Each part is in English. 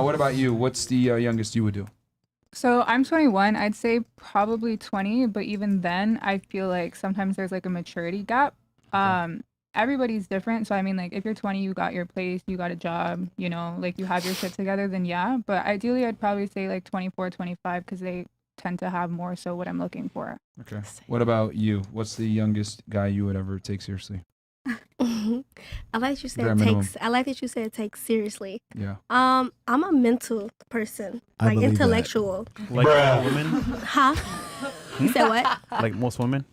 What about you? What's the youngest you would do? So I'm 21. I'd say probably 20, but even then, I feel like sometimes there's like a maturity gap. Everybody's different. So I mean, like if you're 20, you got your place, you got a job, you know, like you have your shit together, then yeah. But ideally, I'd probably say like 24, 25, because they tend to have more so what I'm looking for. Okay. What about you? What's the youngest guy you would ever take seriously? I like that you said Bare it minimum. takes. I like that you said it takes seriously. Yeah. I'm a mental person, I like believe that. intellectual. Like all women? Huh? You said what? Like most women?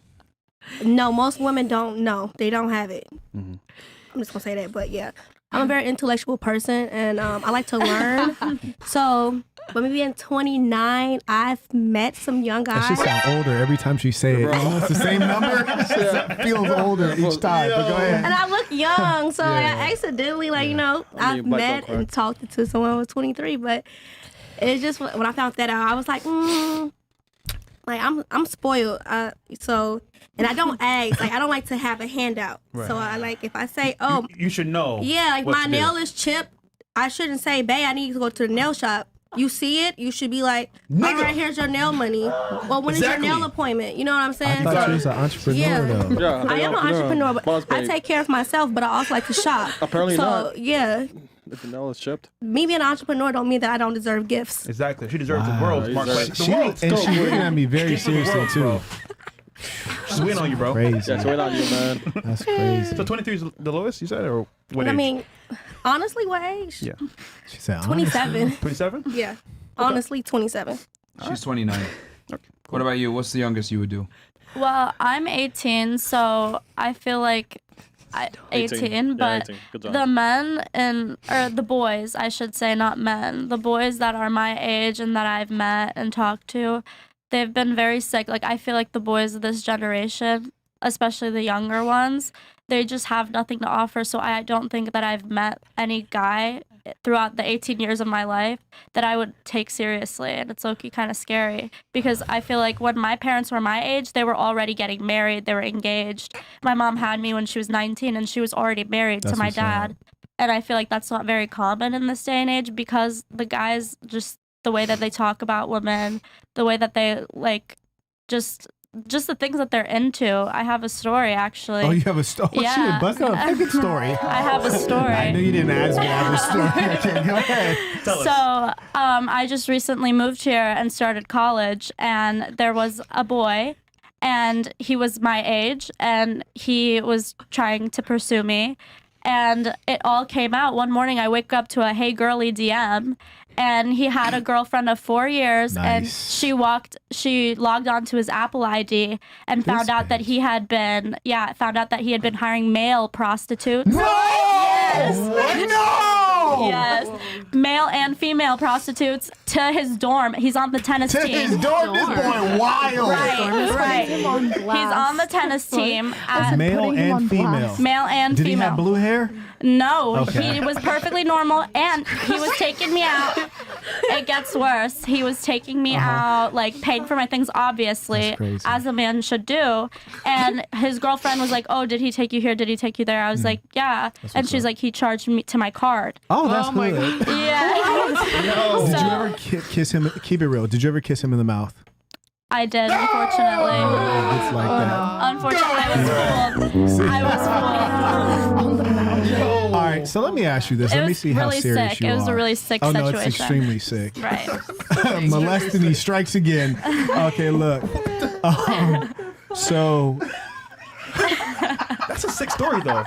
No, most women don't. No, they don't have it. Mm-hmm. I'm just gonna say that, but yeah, I'm a very intellectual person, and I like to learn. So, with me being 29, I've met some young That guys. should sound older every time she say it. It's the same number. It feels older each time. But go ahead. And I look young, so like, I accidentally, like, you know, I've met and talked to someone who was 23, but it's just when I found that out, I was like, like I'm spoiled. So, and I don't ask. Like I don't like to have a handout. Right. So I like if I say, oh, You should know. yeah, like what my to do. nail is chipped, I shouldn't say, babe, I need to go to the nail shop. You see it, you should be like, all right, here's your nail money. Well, when is your nail appointment? You know what I'm I saying? thought you was an entrepreneur though. Yeah, I am an entrepreneur, but boss I babe. take care of myself, but I also like to shop. Apparently so, not. yeah, If the nail is chipped. me being an entrepreneur don't mean that I don't deserve gifts. Exactly. She deserves Wow. the world. Mark. Exactly. Like, the She, world. and she looking at me very Gift of the seriously world, too. bro. She's waiting on you, bro. Crazy. Yeah, so wait on you, man. That's crazy. So 23 is the lowest, you said, or what I age? mean, honestly, what age? Yeah. She said 27. 27? Yeah, honestly, 27. She's 29. What about you? What's the youngest you would do? Well, I'm 18, so I feel like 18, but 18. Good job. the men or the boys, I should say, not men, the boys that are my age and that I've met and talked to, they've been very sick. Like, I feel like the boys of this generation, especially the younger ones, they just have nothing to offer. So I don't think that I've met any guy throughout the 18 years of my life that I would take seriously. And it's low-key kind of scary because I feel like when my parents were my age, they were already getting married. They were engaged. My mom had me when she was 19 and she was already married That's to my what's up. dad. And I feel like that's not very common in this day and age because the guys, just the way that they talk about women, the way that they like just the things that they're into. I have a story actually. Oh, you have a story? Oh, Yeah. shit, bust out a fucking story. I have a story. I knew you didn't ask me. I have a story. Okay, go ahead. So I just recently moved here and started college, and there was a boy, and he was my age, and he was trying to pursue me, and it all came out. One morning I wake up to a "Hey girly" DM, and he had a girlfriend of 4 years, and Nice. she logged onto his Apple ID and found out that he had been hiring male prostitutes. Yes, male and female prostitutes to his dorm. He's on the tennis To team. his dorm, this boy wild. Right. He's on the tennis team. Male and female. Male and Did female. he have blue hair? No, Okay. he was perfectly normal, and he was taking me out. It gets worse. He was taking me out, like paying for my things, obviously, That's crazy. as a man should do. And his girlfriend was like, "Oh, did he take you here? Did he take you there?" I was like, "Yeah," and what's she's up. like, "He charged me to my card." Oh, that's good. Yeah. Did you So ever kiss him? Keep it real. Did you ever kiss him in the mouth? I did, unfortunately. It's like that. Unfortunately, I was fooled. All right, so let me ask you this. It Let me was see how really serious sick. you are. It was a really sick Oh, no, situation. it's extremely sick. Right. Molesting, he strikes again. Okay, look. So That's a sick story, though.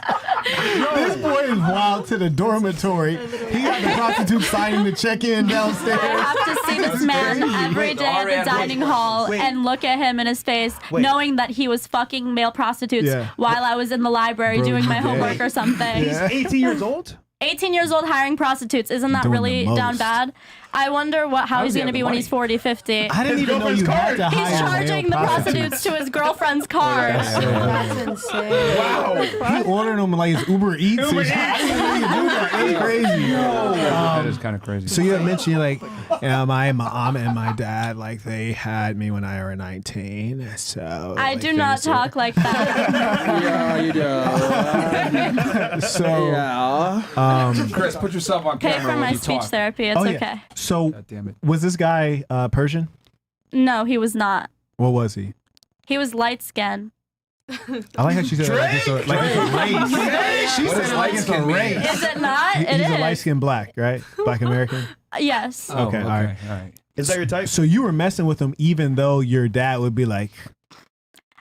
this boy is wild to the dormitory. He got the prostitute signing to check in downstairs. I have to see this man every day at the dining hall and look at him in his face, knowing that he was fucking male prostitutes Yeah. while I was in the library Bro, doing you my gay. homework or something. Yeah. 18 years old? 18 years old hiring prostitutes. Isn't that Doing really the down most. bad? I wonder how he's does he going to have be the when money? he's 40, 50. I didn't even know you had to He's hire charging the prostitutes to his girlfriend's car. That's insane. Wow. He ordering them like it's Uber Eats. I didn't know you do that. That's crazy. That is kind of crazy. So you had mentioned like, my mom and my dad, like they had me when I was 19. So I like, do not talk like that. Yeah, you do. So Yeah. Chris, put yourself on Pay camera for when my you speech talk. therapy. It's yeah. okay. So God damn it. was this guy Persian? No, he was not. What was he? He was light skinned. I like how she said it like it's a race. She What said does it like it's a light-skinned mean? race. Is it not? He's It a is. light-skinned black, right? Black American. Yes. Oh, Okay, all right. All right. Is that your type? So you were messing with him even though your dad would be like,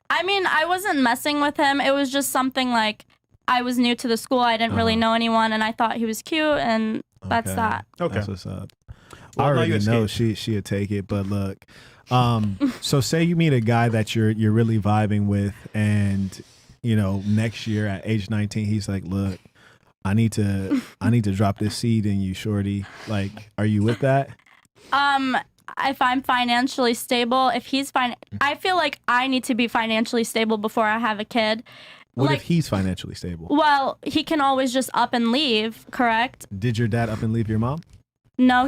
I mean, I wasn't messing with him. It was just something like I was new to the school. I didn't really know anyone, and I thought he was cute, and that's okay, that. Okay. That's what's up. Well, I now already you know escaped. she'd take it, but look. So say you meet a guy that you're really vibing with, and next year at age 19, he's like, look, I need to drop this seed in you, shorty. Like, are you with that? If I'm financially stable, if he's fine, I feel like I need to be financially stable before I have a kid. What like, if he's financially stable? Well, he can always just up and leave, correct? Did your dad up and leave your mom? No,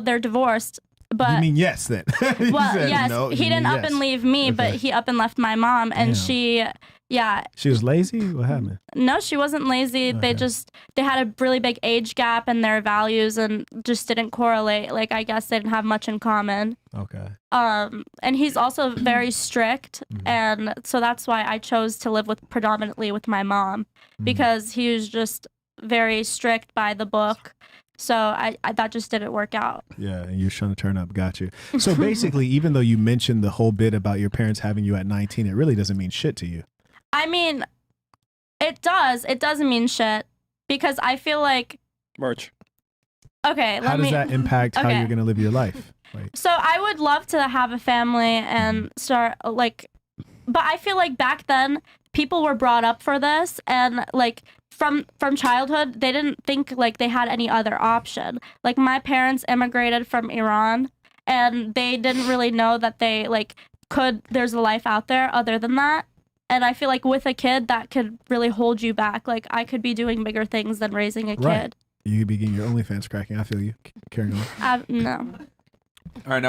they're divorced. But You mean yes then? You well, said yes, no, he you didn't mean up yes. and leave me, but Okay. he up and left my mom, and Damn. yeah, She was lazy? What happened? no, she wasn't lazy. Okay. They had a really big age gap in their values and just didn't correlate. Like, I guess they didn't have much in common. Okay. And he's also very strict, and so that's why I chose to live predominantly with my mom, because he was just very strict by the book. So I that just didn't work out. Yeah, and you're trying to turn up. Got you. So basically, even though you mentioned the whole bit about your parents having you at 19, it really doesn't mean shit to you. I mean, it does. It doesn't mean shit, because I feel like, Merch. okay, How does that impact how okay. you're going to live your life? Like, So I would love to have a family and start but I feel like back then people were brought up for this, and like from childhood they didn't think like they had any other option. Like, my parents immigrated from Iran, and they didn't really know that they there's a life out there other than that. And I feel like with a kid that could really hold you back. Like, I could be doing bigger things than raising a kid. Right. You could be getting your OnlyFans cracking. I feel you. Carrying on. No. All right, now